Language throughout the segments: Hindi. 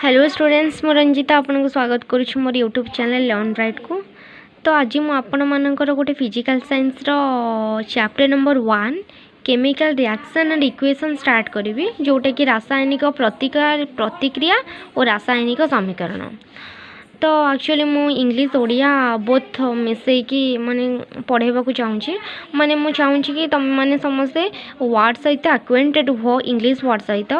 हेलो स्टूडेंट्स, मु रंजिता आपन को स्वागत करुछु मोर यूट्यूब चैनल लर्न ब्राइट को। तो आज मु आपण मानकर गोटे फिजिकल साइंस रो chapter number 1 chemical reaction and equation start करी, जोटा कि रासायनिक प्रतिक्रिया और रासायनिक समीकरण। तो एक्चुअली मु इंग्लिश ओडिया बोथ मिसेकी माने पढ़ेबा को चाहूँगी। माने मु चाहूँगी कि तुम माने समस्ते वर्ड सहित एक्वेंटेड हो इंग्लिश वर्ड सहित,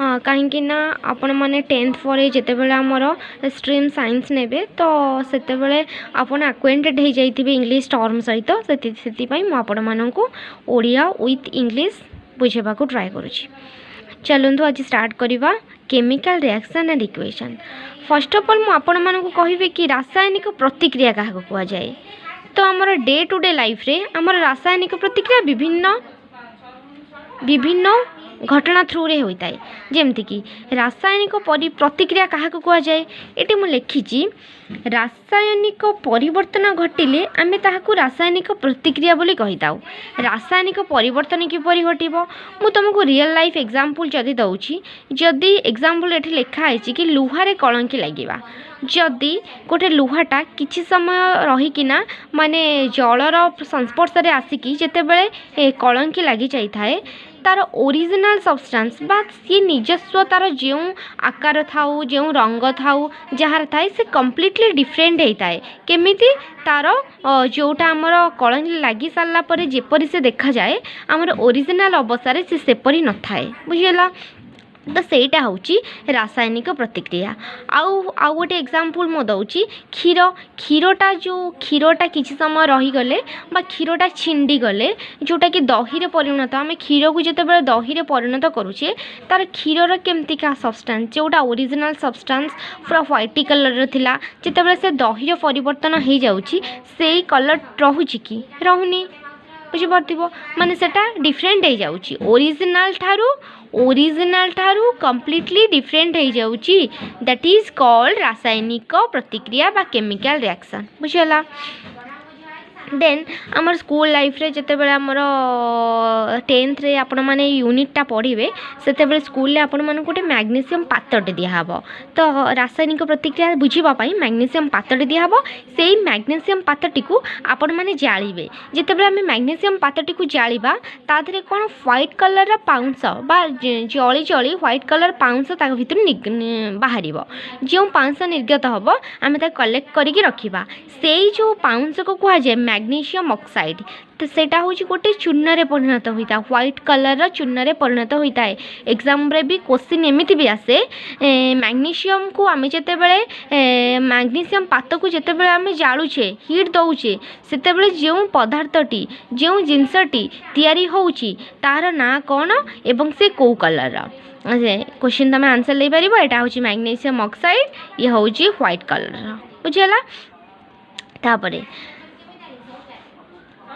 कहीं ना आपण माने 10th पर जिते बेले आमर स्ट्रीम साइंस नेबे तो सेते बेले आपण एक्वेंटेड हो जाइथिबे इंग्लिश टर्म सहित। सेति पई मु आपण माननकु ओडिया विथ इंग्लिश बुझेबा को ट्राई करूची। चलंतु आज स्टार्ट करिवा chemical reaction and equation. First of all मु आपण मानकु कहिबे कि रासायनिक प्रतिक्रिया काहा को कुआ जाए। तो आमर डे टू डे लाइफ रे आमर रासायनिक प्रतिक्रिया विभिन्न विभिन्न घटना थ्रू रे होता है। जेमती कि रासायनिक प्रतिक्रिया काहा को कुआ जाए, एटी मु लिखिची रासायनिक परिवर्तन घटिले आमे ताहाकु रासायनिक प्रतिक्रिया बोली कहिताउ। रासायनिक परिवर्तन किपरि घटिबो मु तुमको रियल लाइफ एग्जांपल जदि दउची। जदि एग्जांपल एठी लिखा है कि लुहारे कलंकी लागिबा, जदि गोटे लुहाटा किछि समय रहीकिना माने जलर संस्पर्श रे आसिकी जेतेबेले कलंकी लागि जाई थाए, तार ओरिजिनल सब्सटेंस बा सी निजस्व तार जो आकार थाउ जो रंग थाउ जार थाए से कम्प्लीटली डिफरेंट होता है। केमिति तार जोटा आमर कलंकी लगी सारा पर जेपरी से देखा जाए आमर ओरिजिनल अवस्था से सेपरी न थाए। बुझीगला। तो सेटा होची रासायनिक प्रतिक्रिया। आउ गोटे एग्जांपल मो दउची क्षीरटा जो क्षीरटा किछि समय रही गले बा क्षीरटा छिंडी गले जोटा कि दही रे परिणत, आमे क्षीर को जते बेले दही रे परिणत करूचे तार क्षीरर केमती का सब्सटेंस जोटा ओरिजिनल सब्सटेंस पूरा व्हाइट कलर रे थिला, जते बेले से दही रे परिवर्तन हो जाउची सेही कलर रहुची कि रहुनी। बुझिपारथिबो माने सेटा डिफरेंट हो जाउची, ओरिजिनल थारू कम्प्लीटली डिफरेंट हो जाउची। दैट इज कॉल्ड रासायनिक प्रतिक्रिया बा केमिकल रिएक्शन। बुझिगला। देन आमर स्कूल लाइफ रे जते बेले आमर 10th रे आपण माने यूनिटटा पढ़िबे सेते बेले स्कूल ले आपण माने गोटे मैग्नीशियम पात्रटे दिया हबो। तो रासायनिक प्रतिक्रिया बुझिबा पई मैग्नीशियम पात्रटे दिया हबो। सेही मैग्नीशियम पात्रटी को आपण माने जाळिबे। जते बेले हम मैग्नीशियम पात्रटी को जाळिबा ता धरे कोन व्हाइट कलर रा पाउंस बा जळी व्हाइट कलर पाउंस ता भितर बाहरिबो। जो पाउंस निर्गत हबो आमे ता कलेक्ट करिकि रखिबा। सेही जो पाउंस को कुआ जाय मैग्नीशियम ऑक्साइड। तो सेटा हूँ गोटे चूर्ण रे परिणत होता है, व्हाइट कलर चूर्ण रे परिणत होता है। एग्जाम रे भी क्वेश्चन एमती भी आसे मैग्नीशियम को आम जिते बड़े मैग्नीशियम पात को जिते बड़े आम जालुचे हिट दौचे से जो पदार्थटी जो जिनसटी तैयारी होउची तार ना कौन एवं से कौ कलर क्वेश्चन तुम आंसर ले पार। यहाँ हूँ मैग्नीशियम ऑक्साइड, ये हूँ व्हाइट कलर। बुझीगला।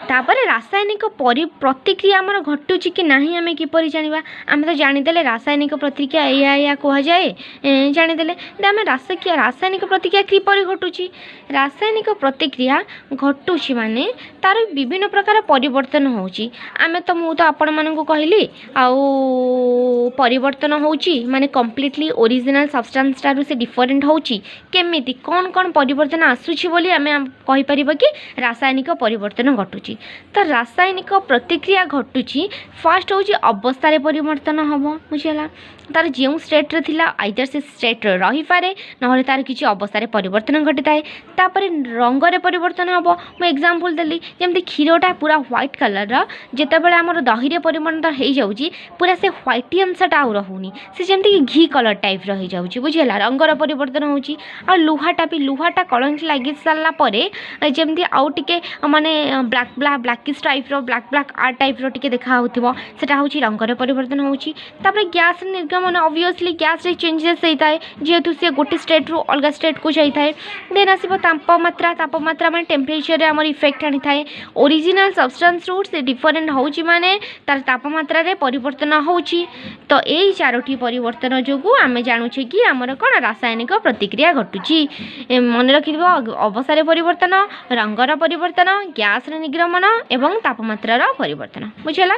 तापर रासायनिक प्रतिक्रिया आमर घटुची कि नहीं आमे किपरि जानिबा। आमे तो जानिदेले रासायनिक प्रतिक्रिया या कह जाए जानिदेले। आमे रासायनिक प्रतिक्रिया किपरि घटुची। रासायनिक प्रतिक्रिया घटुची माने तार विभिन्न प्रकार परिवर्तन होउची। आमे तो मु तो आपण मानकु कहली आउ परिवर्तन होउची माने कम्प्लीटली ओरिजिनल सब्सटेंस टारु से डिफरेंट होउची। केमिति कोन कोन परिवर्तन आसुची बोली आमे कहि परिबा कि रासायनिक परिवर्तन घटुची। तो रासायनिक प्रतिक्रिया घटुची फास्ट हूँ अवस्था परिवर्तन हम। बुझीगला। तार जो स्टेट रे थिला आइदर से स्टेट रही पारे न तार किसी अवस्था परिवर्तन घटी थाए। तापर रंग रे परिवर्तन हम। मु एग्जांपल देली जमती क्षीरटा पूरा व्हाइट कलर जिते बड़े आमर दही रे परिवर्तन हो जाउची पूरा से व्हाइट अंशटा आउ रहुनी से जमती कि घी कलर टाइप रही जाउची। बुझीगला। रंगर परिवर्तन होउची। आ लुहाटा कलंकी लागि सारला परे जमती आउ टिके माने ब्लैकिश टाइप रो ब्लैक आर्ट टाइप रो टिके देखा होथिबो सेटा होउची रंगर परिवर्तन होउची। तापर गैस निर्गमन ऑब्वियसली गैस रे चेंजेस होता है जेहेतु से गोटे स्टेट रू अलग स्टेट को जाता है। देन आसो तापमात्रा माने टेम्परेचर रे हमर इफेक्ट आनी थाए। ओरिजिनल सब्सटेंस रू से डिफरेंट होउची माने तार तापमात्रा रे परिवर्तन होउची। तो एई चारोटी परिवर्तन जोगु आमे जानुछे कि हमर कोन रासायनिक प्रतिक्रिया घटुची। मन रखिबो अवस्था रे परिवर्तन, रंगर परिवर्तन, गैस रे निर्गमन एवं तापमात्रा परिवर्तन। बुझला।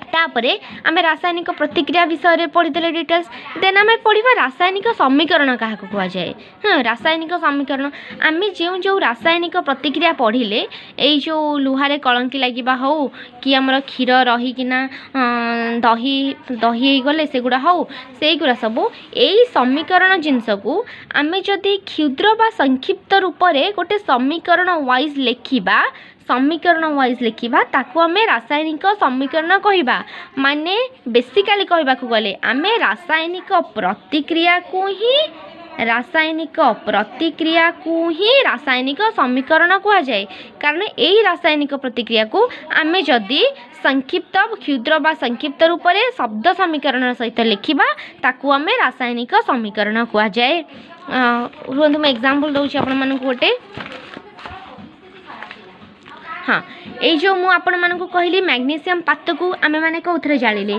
तापरे आमे रासायनिक प्रतिक्रिया विषय पढ़ीदे डिटेल्स देन आम पढ़ा रासायनिक समीकरण क्या कहुए। हाँ, रासायनिक समीकरण आम जो जो रासायनिक प्रतिक्रिया पढ़िले यही जो लुहारे कलंकी लगे हो कि आमर क्षीर रहीकिना दही दही गले सेगुड़ा हो से गुड़ा सब यही समीकरण जिनस को आम जदि क्षुद्र बा संक्षिप्त रूप से गोटे समीकरण वाइज लेखिबा समीकरण वाइज लिखा ताकू आम रासायनिक समीकरण कहवा माने बेसिकाली कहवा गले आम रासायनिक प्रतिक्रिया को ही रासायनिक समीकरण कह जाए। कारण यही रासायनिक प्रतिक्रिया को आम जदि संक्षिप्त क्षुद्र बा संक्षिप्त रूप से शब्द समीकरण सहित लिखा ताकू आम रासायनिक समीकरण कह जाए। रुहतु मैं एग्जांपल दूसरी आपण गोटे। हाँ, ये जो मु आपण मानक कहली मैग्नीशियम पात को आम मैंने कौन जाले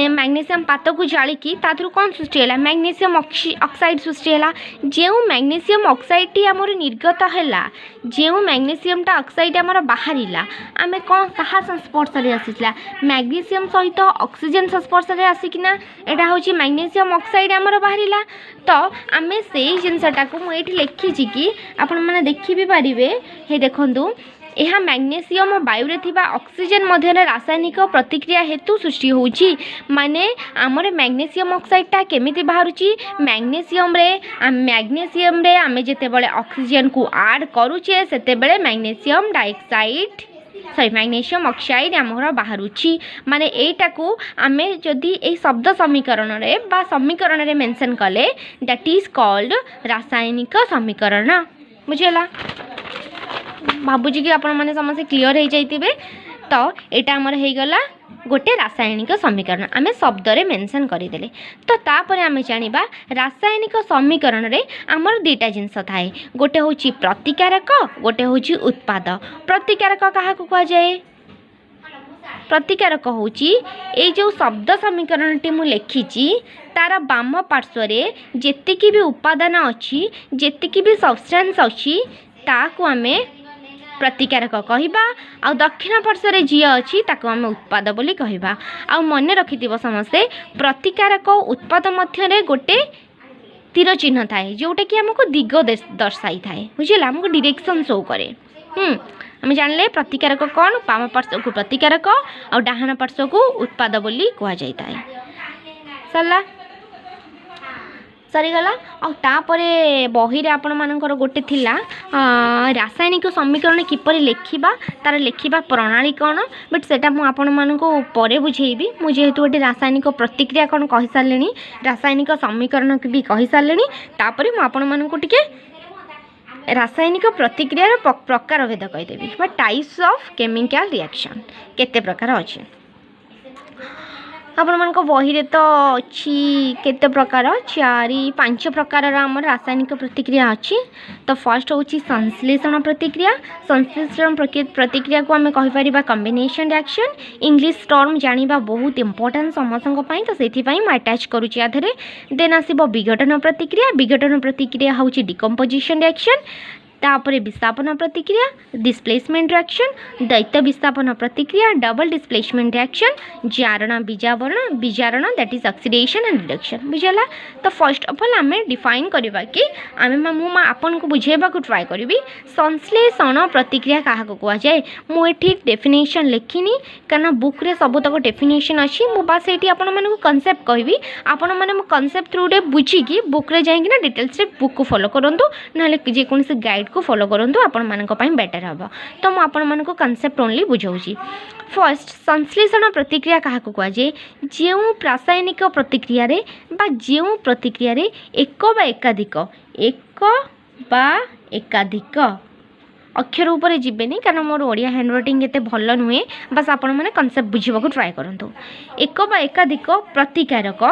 मैग्नीशियम पात को जालिकी तादर कौन सृष्टि है मैग्नीशियम ऑक्साइड सृष्टि है। जो मैग्नीशियम ऑक्साइड टी आमर निर्गत है जो मैग्नीशियम टा ऑक्साइड आमर बाहर आम कौन क्या संस्पर्श आसीला मैग्नीशियम सहित ऑक्सीजन संस्पर्श आसिकिना एटा हूँ मैग्नीशियम ऑक्साइड आमर बाहर तो आम से जिनसटा को मुझे लिखी कि आपण मैंने देखि भी पारे हे देखु यह मैग्नीशियम वायु थिबा ऑक्सीजन मध्य रासायनिक प्रतिक्रिया हेतु सृष्टि होउची। माने आमरे मैग्नीशियम ऑक्साइड टा केमिति बाहरुची मैग्नीशियम रे आमे जेते बेले ऑक्सीजन को ऐड करूचे सेते बेले मैग्नीशियम डाइऑक्साइड मैग्नीशियम ऑक्साइड आमर बाहरुची। माने एटा को आमे जदि ए शब्द समीकरण रे बा समीकरण रे मेंशन कले दैट इज कॉल्ड रासायनिक समीकरण। बुझेला भावुची कि आपण मैंने समस्त क्लीयर हो जाइए। तो यहाँ आमर हो गला गोटे रासायनिक समीकरण आम शब्द रे मेंशन करदेले। तो तापर आम जानिबा रासायनिक समीकरण रे आमर दुईटा जिनस थाए गोटे हूँ प्रतिकारक गोटे हूँ उत्पाद। प्रतिकारक क्या कह जाए प्रतिकारक हूँ ये जो शब्द समीकरण टी मु लिखी तार बाम पार्श्व जेतिकी भी उपादान अच्छी जेतिकी भी सब्सटेंस अच्छी ताकू आमे प्रतिकारक कहवा आ दक्षिण पार्श्व जी अच्छी ताकू आम उत्पाद बोली कहवा। आ मन रखिथिबो समस्ते प्रतिकारक उत्पाद मध्य गोटे तीर चिन्ह थाए जोटा कि आमको दिग दर्शाई थाए। बुझेगा आमको डायरेक्शन शो करे। आम जानले प्रतिकारक कौन बाम पार्श्व को प्रतिकारक और डाहाण पार्श्व को उत्पाद बोली कह जाए। सरला सरीगला आउे बही आपण मानकर गोटे थिला रासायनिक समीकरण किपर लिखा तार लिखा प्रणाली कौन बट सेटा मु आपण मानको परे बुझेबी। मु जेहेतु गोटे रासायनिक प्रतिक्रिया कौन कहि सारलेनी रासायनिक समीकरण भी कहि सारलेनी तापरे मु आपण मानको टिके रासायनिक प्रतिक्रिया प्रकार भेद कहीदेवी बा टाइप्स ऑफ केमिकल रिएक्शन केते प्रकार अच्छे। आपण मानक बही रे तो अच्छी केते प्रकार 4-5 प्रकार आम रासायनिक प्रतिक्रिया अच्छी। तो फर्स्ट हूँ संश्लेषण प्रतिक्रिया। संश्लेषण प्रतिक्रिया को आम कहीपर कॉम्बिनेशन रिएक्शन इंग्लिश टर्म जानिबा बहुत इंपोर्टेंट समस्त तो से अटैच करुँची आधे। देन आसब विघटन प्रतिक्रिया। विघटन प्रतिक्रिया हूँ डिकम्पोजिशन रिएक्शन। तापरे विस्थापन प्रतिक्रिया डिस्प्लेसमेंट रिएक्शन दैत्य विस्थापन प्रतिक्रिया डबल डिस्प्लेसमेंट रिएक्शन जारण बीजारण that is oxidation and reduction. बुझेगा। तो फर्स्ट ऑफ ऑल आम डिफाइन करवा कि आम आपन को बुझेबा को ट्राई करी संश्लेषण प्रतिक्रिया क्या कह जाए। मुझे डेफिनेशन लिखिनी कारण बुक रे सब तक डेफिनेशन अच्छी मु बास ये आपण मानक कनसेप्ट कहबी आपण मैंने कनसेप्ट थ्रू रे बुझिकी बुक रे जाइकिना डिटेल्स रे बुक को फॉलो करंतु ना जेकोसी गाइड को फॉलो करंतु आपण मानक पई बेटर हबो। तो मु आपण मानक कनसेप्ट ओनली बुझाउची। फर्स्ट संश्लेषण प्रतिक्रिया क्या कह जाए जो रासायनिक प्रतिक्रिया रे बा जो प्रतिक्रिया रे एक बा एकाधिक अक्षर उपर जीवेनि कारण मोर ओडिया हैंड राइटिंग एते भल नुहे बस आपण माने कनसेप्ट बुझिबा को ट्राई करंतु। एक बा एकाधिक प्रतिकारक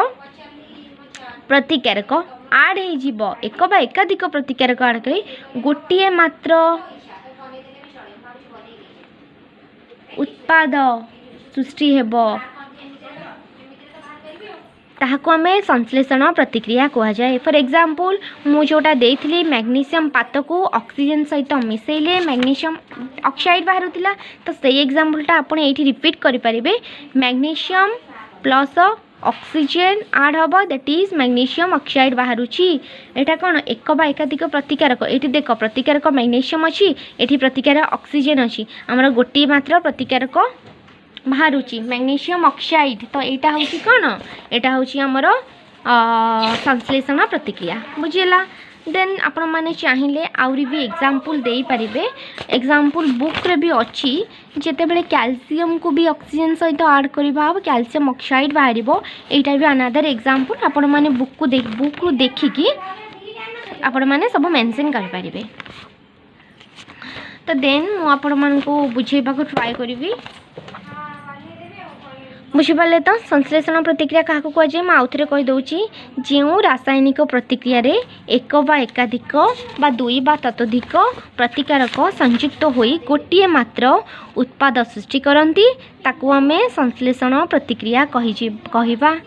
आड हो जीवो एक बा एकाधिक प्रतिकारक आड करे गोटिए मात्र उत्पाद सृष्टि हेबो। ताहाको आमे संश्लेषण प्रतिक्रिया कह जाए। फॉर एग्जांपल मु जोटा देइथिली मैग्नीशियम पात को ऑक्सीजन सहित मिसेले मैग्नीशियम ऑक्साइड बाहरुतिला, तो सेही एग्जांपलटा आपण एठी रिपीट करि परिबे। मैग्नीशियम प्लस ऑक्सीजन आड हम दैट इज मैग्नीशियम ऑक्साइड बाहरुची। एटा कौन एक बा एकाधिक प्रतिकारक, ये देख प्रतिकारक मैग्नीशियम अच्छी, ये प्रतिकारक ऑक्सीजन अच्छी, आमर गोटे मात्र प्रतिकारक बाहरुची मैग्नीशियम ऑक्साइड। तो यहाँ हूँ कौन, यहाँ हूँ आमर संश्लेषण प्रतिक्रिया बुझीला। देन आपण मैंने चाहिए आउरी भी एग्जाम्पल दे पारे। एग्जाम्पल बुक रे भी अच्छी, जितेबले कैल्शियम को भी ऑक्सीजन सहित ऐड करवा कैल्शियम ऑक्साइड बाहर, यहाँ भी अनादर एग्जाम्पल आपण मैंने बुक को देखिकी आपण मैंने सब मेंशन कर पारे। तो देन मुझे बुझेबा को ट्राई करी। बुझिपारे तो संश्लेषण प्रतिक्रिया क्या कहुए, मैं आउ थे कहीदे जो रासायनिक प्रतिक्रिया रे एक बा एकाधिक बा दुई बा ततोधिक प्रतिकारक संयुक्त होई गोटे मात्र उत्पाद सृष्टि करती, ताकू आमे संश्लेषण प्रतिक्रिया कहिबा।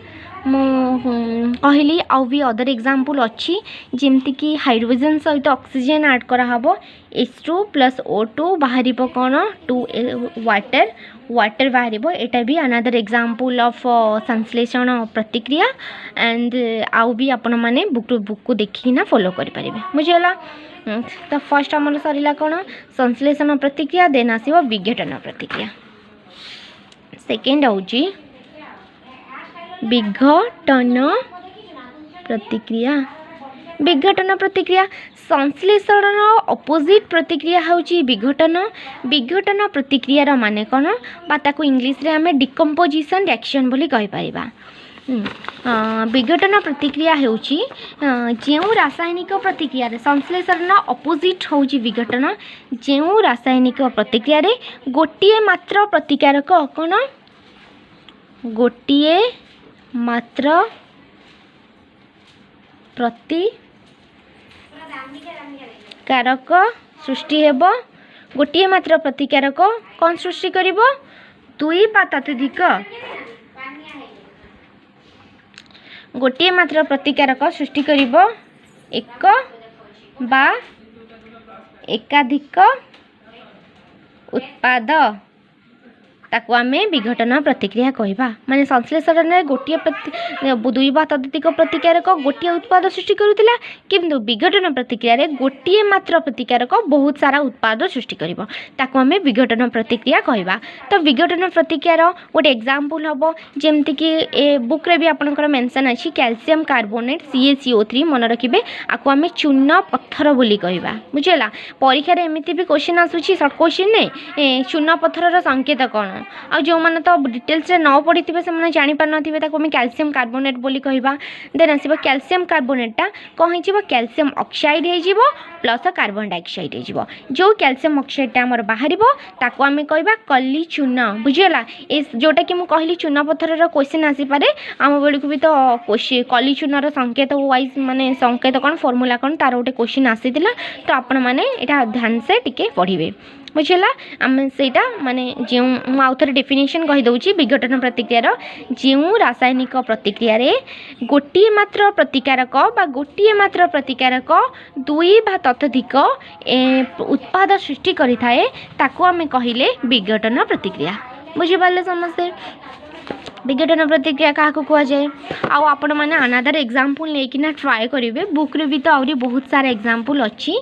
कहली आउ भी अदर एग्जाम्पल अच्छी, जमती कि हाइड्रोजन सहित ऑक्सीजन ऐड कराहब H2 + O2 बाहर कौन 2 वाटर बाहर। यहाँ भी अनादर एग्जाम्पल ऑफ संश्लेषण प्रतिक्रिया एंड आउ भी आपण मैंने बुक को देखिना फॉलो करें बुझेगा। तो फर्स्ट आमर सरला कौन संश्लेषण प्रतिक्रिया, देन आसो विघटन प्रतिक्रिया। सेकेंड हूँ विघटन प्रतिक्रिया। विघटन प्रतिक्रिया संश्लेषण अपोजिट प्रतिक्रिया होची विघटन। विघटन प्रतिक्रिया माने कौन बाताको इंग्लिश रे आमे डिकम्पोजिशन रिएक्शन बोली कहि परिबा। विघटन प्रतिक्रिया होची जो रासायनिक प्रतिक्रिया रे संश्लेषण अपोजिट होची विघटन, जो रासायनिक प्रतिक्रिया रे गोटिए मात्र प्रतिकारक कौन गोटिए मात्र प्रतिकारक सृष्टि हेब। गोटे मात्र प्रतिकारक कौन सृष्टि करिब दुई बा ततोधिक गोटे मात्र प्रतिकारक सृष्टि करिब एक बा एकाधिक उत्पाद, ताकू आमे विघटन प्रतिक्रिया कहवा। माने संश्लेषण में गोटे दुई बा ततोधिक प्रतिकारक गोटे उत्पाद सृष्टि करुतिला, किंतु विघटन प्रतिक्रिया रे गोटे मात्र प्रतिकारक बहुत सारा उत्पाद सृष्टि करिवो, ताकू आमे विघटन प्रतिक्रिया कहवा। तो विघटन प्रतिक्रिया गोटे एग्जांपल हम जमती कि ए बुक रे भी आपनकर मेंशन अछि कैल्शियम कार्बोनेट CaCO3 मन रखिबे, आकू आमे चूर्ण पत्थर बोली कहवा बुझेला। परीक्षा रे एमिति भी क्वेश्चन आसुची शॉर्ट क्वेश्चन ने चूर्ण पत्थर संकेत कौन, आ जो मैंने तो डिटेल्स रे न पढ़ी थे से जानी पार नथिबे ताको हम कैल्शियम कार्बोनेट बोली कहवा। देन आसीबो कैल्शियम कार्बोनेटटा कौन हो कैल्शियम ऑक्साइड हो प्लस कार्बन डाइऑक्साइड हो। जो कैल्शियम ऑक्साइडटा हमर बाहरिबो ताको आमे कहवा कली चूर्ण बुझेला। ए जोटा कि मु कहली चूर्ण पत्थर क्वेश्चन आसी पारे आम बेलू भी तो कली चूर्णर संकेत वाइज माने संकेत कौन फॉर्मूला कौन तार गोटे क्वेश्चन आसीथिला। तो आपण माने एटा ध्यान से टिके पढ़िबे बुझेला। आम सेटा माने जो आउ थे डेफिनेशन कहीदे विघटन प्रतिक्रिया जो रासायनिक प्रतिक्रिया रे गोटे मात्र प्रतिकारक बा गोटे मात्र प्रतिकारक दुई बा ततोधिक उत्पाद सृष्टि करिथाए, ताको आमे कहिले विघटन प्रतिक्रिया बुझिपारे समस्ते। विघटन प्रतिक्रिया क्या कह जाए आउ आपण मैंने अनादर एग्जाम्पल लेकिन ट्राए करेंगे। बुक रे भी तो आहरी बहुत सारा एग्जाम्पल अच्छी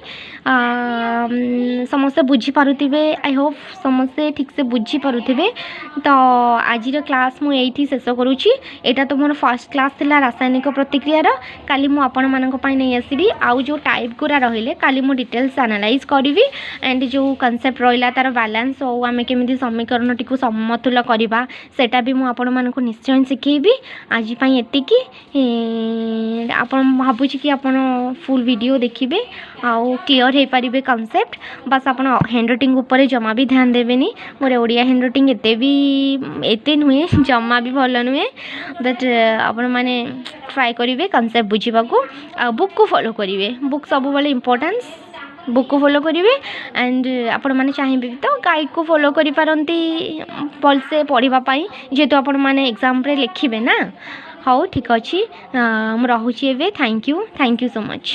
समस्ते बुझीपारे। आई होप समस्ते ठीक से बुझीपारे। तो आज क्लास मुझे शेष करुँची। यहाँ तो मोर फर्स्ट क्लास थिला रासायनिक प्रतिक्रियार। काली मु आपण मानक पई नहीं आसबी आउ जो टाइप गुरा रहिले काली मु डिटेल्स एनालाइज करी एंड जो कॉन्सेप्ट रहिला तार बैलेंस और आमे केमिति समीकरण टिकु समतुल करबा सेटा भी मु आपण मानक निश्चय शिखेबी। आज पई एतिकी आपण भाबुची कि आपण फुल वीडियो देखिबे आउ क्लियर हे पारिबे कॉन्सेप्ट। बस आपण हैंड राइटिंग ऊपर जमा भी ध्यान देबेनी। मोर ओडिया हैंड राइटिंग एते नुहे जमा भी भल नुहे, बट आपण माने ट्राई करिवे कॉन्सेप्ट बुझीबा को आ बुक को फॉलो करिवे। बुक सब बेले इंपोर्टेंस बुक को फॉलो करेंगे एंड आपण मैंने चाहिए तो गाइड को फॉलो करी पारंती भलसे पढ़ापी जेहेतु आपण मैंने एग्जाम रे लिखिबे ना। ହଉ ଠିକ୍ ଅଛି ମୁଁ ରହୁଛି ଏବେ। Thank you so much.